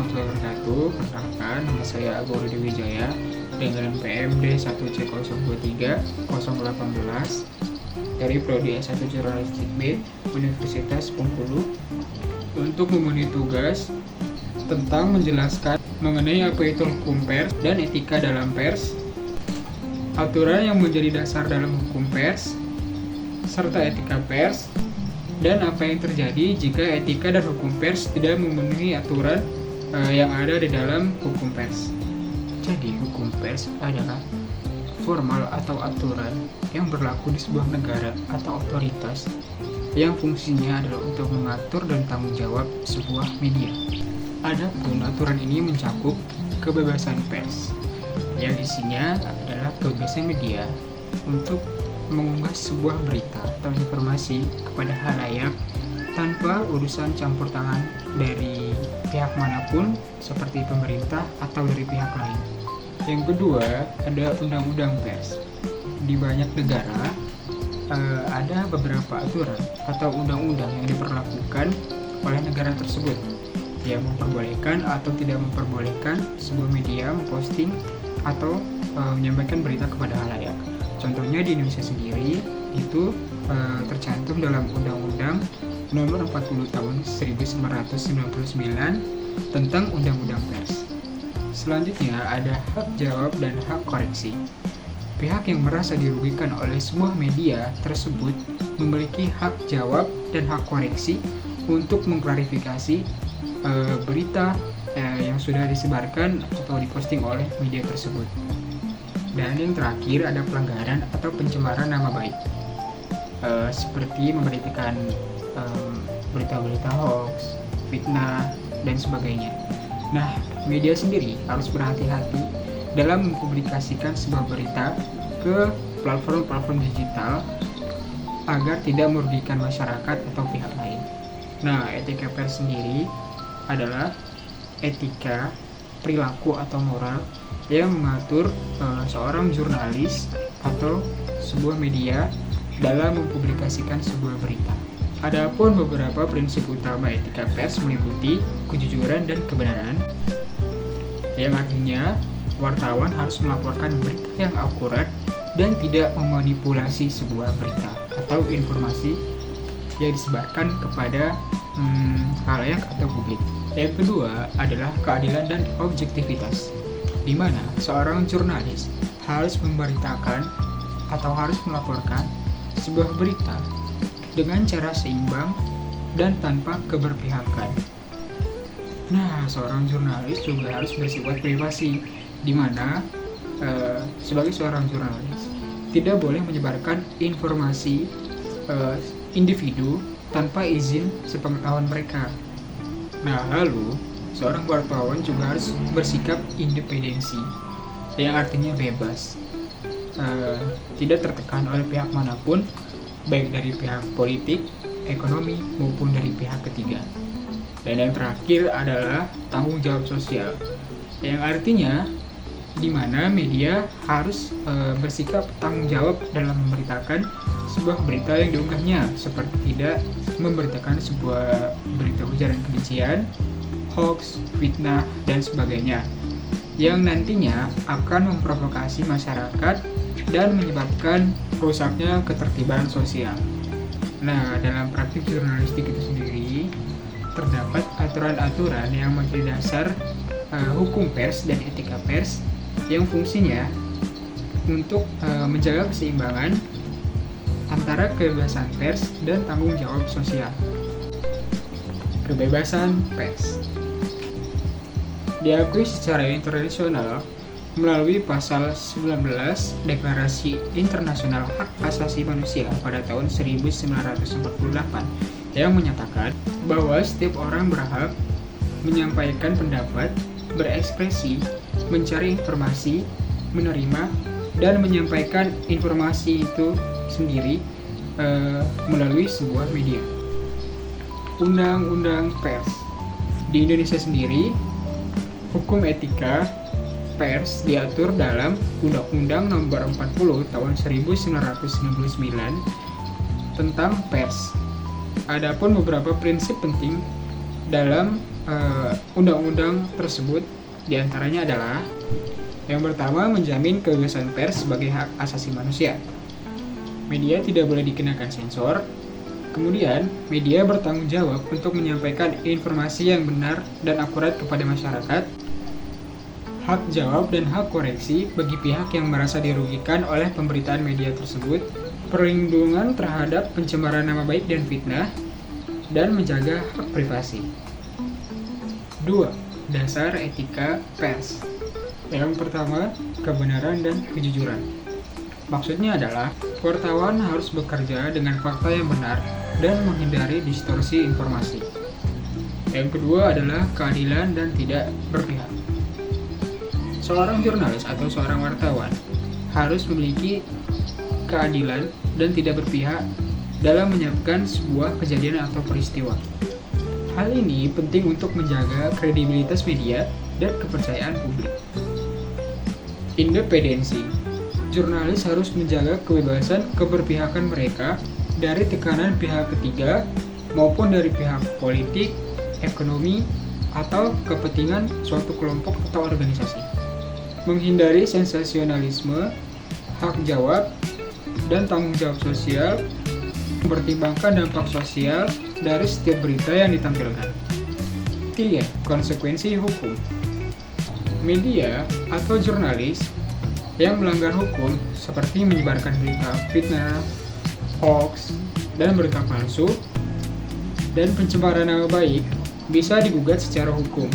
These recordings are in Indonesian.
warahmatullahi wabarakatuh. Perkenalkan, nama saya Agung Rudi Wijaya dengan PMD 1C023-018 dari Prodi S1 Jurnalistik B Universitas Bengkulu untuk memenuhi tugas tentang menjelaskan mengenai apa itu hukum pers dan etika dalam pers, aturan yang menjadi dasar dalam hukum pers, serta etika pers, dan apa yang terjadi jika etika dan hukum pers tidak memenuhi aturan yang ada di dalam hukum pers. Jadi hukum pers adalah formal atau aturan yang berlaku di sebuah negara atau otoritas yang fungsinya adalah untuk mengatur dan tanggung jawab sebuah media. Adapun aturan ini mencakup kebebasan pers, yang isinya adalah kebebasan media untuk mengunggah sebuah berita atau informasi kepada khalayak tanpa urusan campur tangan dari pihak manapun seperti pemerintah atau dari pihak lain. Yang kedua, ada undang-undang pers. Di banyak negara ada beberapa aturan atau undang-undang yang diperlakukan oleh negara tersebut yang memperbolehkan atau tidak memperbolehkan sebuah media memposting atau menyampaikan berita kepada khalayak. Contohnya di Indonesia sendiri itu tercantum dalam Undang-Undang Nomor 40 Tahun 1999 tentang Undang-Undang Pers. Selanjutnya ada hak jawab dan hak koreksi. Pihak yang merasa dirugikan oleh sebuah media tersebut memiliki hak jawab dan hak koreksi untuk mengklarifikasi berita yang sudah disebarkan atau diposting oleh media tersebut. Dan yang terakhir ada pelanggaran atau pencemaran nama baik, seperti memberitakan berita-berita hoax, fitnah, dan sebagainya. Nah, media sendiri harus berhati-hati dalam mempublikasikan sebuah berita ke platform-platform digital agar tidak merugikan masyarakat atau pihak lain. Nah, etika pers sendiri adalah etika, perilaku atau moral yang mengatur seorang jurnalis atau sebuah media dalam mempublikasikan sebuah berita. Adapun beberapa prinsip utama etika pers meliputi kejujuran dan kebenaran, yang artinya wartawan harus melaporkan berita yang akurat dan tidak memanipulasi sebuah berita atau informasi yang disebarkan kepada khalayak atau publik. Yang kedua adalah keadilan dan objektivitas, di mana seorang jurnalis harus memberitakan atau harus melaporkan sebuah berita dengan cara seimbang dan tanpa keberpihakan. Nah, seorang jurnalis juga harus bersifat privasi, di mana sebagai seorang jurnalis tidak boleh menyebarkan informasi individu tanpa izin sepengetahuan mereka. Nah, lalu seorang wartawan juga harus bersikap independensi, yang artinya bebas, tidak tertekan oleh pihak manapun, baik dari pihak politik, ekonomi, maupun dari pihak ketiga. Dan yang terakhir adalah tanggung jawab sosial, yang artinya di mana media harus bersikap tanggung jawab dalam memberitakan sebuah berita yang diunggahnya, seperti tidak memberitakan sebuah berita ujaran kebencian, hoax, fitnah, dan sebagainya, yang nantinya akan memprovokasi masyarakat dan menyebabkan rusaknya ketertiban sosial. Nah, dalam praktik jurnalistik itu sendiri terdapat aturan-aturan yang menjadi dasar hukum pers dan etika pers yang fungsinya untuk menjaga keseimbangan antara kebebasan pers dan tanggung jawab sosial. Kebebasan pers diakui secara internasional melalui pasal 19 Deklarasi Internasional Hak Asasi Manusia pada tahun 1948 yang menyatakan bahwa setiap orang berhak menyampaikan pendapat, berekspresi, mencari informasi, menerima, dan menyampaikan informasi itu sendiri melalui sebuah media. Undang-undang pers di Indonesia sendiri, hukum etika pers diatur dalam Undang-Undang Nomor 40 Tahun 1999 tentang pers. Adapun beberapa prinsip penting dalam undang-undang tersebut diantaranya adalah yang pertama, menjamin kebebasan pers sebagai hak asasi manusia. Media tidak boleh dikenakan sensor. Kemudian, media bertanggung jawab untuk menyampaikan informasi yang benar dan akurat kepada masyarakat. Hak jawab dan hak koreksi bagi pihak yang merasa dirugikan oleh pemberitaan media tersebut. Perlindungan terhadap pencemaran nama baik dan fitnah, dan menjaga hak privasi. 2. Dasar etika pers. Yang pertama, kebenaran dan kejujuran. Maksudnya adalah, wartawan harus bekerja dengan fakta yang benar dan menghindari distorsi informasi. Yang kedua adalah keadilan dan tidak berpihak. Seorang jurnalis atau seorang wartawan harus memiliki keadilan dan tidak berpihak dalam menyiapkan sebuah kejadian atau peristiwa. Hal ini penting untuk menjaga kredibilitas media dan kepercayaan publik. Independensi. Jurnalis harus menjaga kebebasan keberpihakan mereka dari tekanan pihak ketiga maupun dari pihak politik, ekonomi, atau kepentingan suatu kelompok atau organisasi. Menghindari sensasionalisme, hak jawab, dan tanggung jawab sosial, mempertimbangkan dampak sosial dari setiap berita yang ditampilkan. 3. Konsekuensi hukum. Media atau jurnalis yang melanggar hukum seperti menyebarkan berita fitnah, hoax, dan berita palsu, dan pencemaran nama baik bisa digugat secara hukum.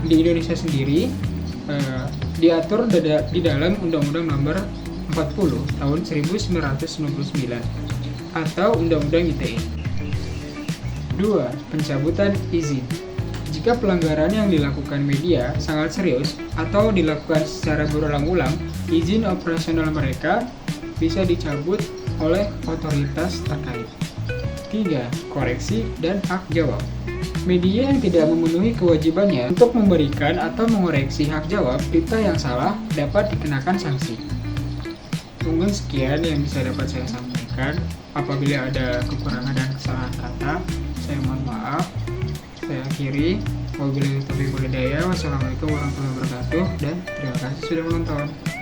Di Indonesia sendiri diatur di dalam Undang-Undang Nomor 40 Tahun 1999 atau Undang-Undang ITE. 2. Pencabutan izin. Jika pelanggaran yang dilakukan media sangat serius atau dilakukan secara berulang-ulang, izin operasional mereka bisa dicabut oleh otoritas terkait. 3. Koreksi dan hak jawab. Media yang tidak memenuhi kewajibannya untuk memberikan atau mengoreksi hak jawab berita yang salah dapat dikenakan sanksi. Mungkin sekian yang bisa dapat saya sampaikan. Apabila ada kekurangan dan kesalahan kata, saya mohon maaf. Saya akhiri. Wabillahi taufiq wal hidayah. Wassalamualaikum warahmatullahi wabarakatuh. Dan terima kasih sudah menonton.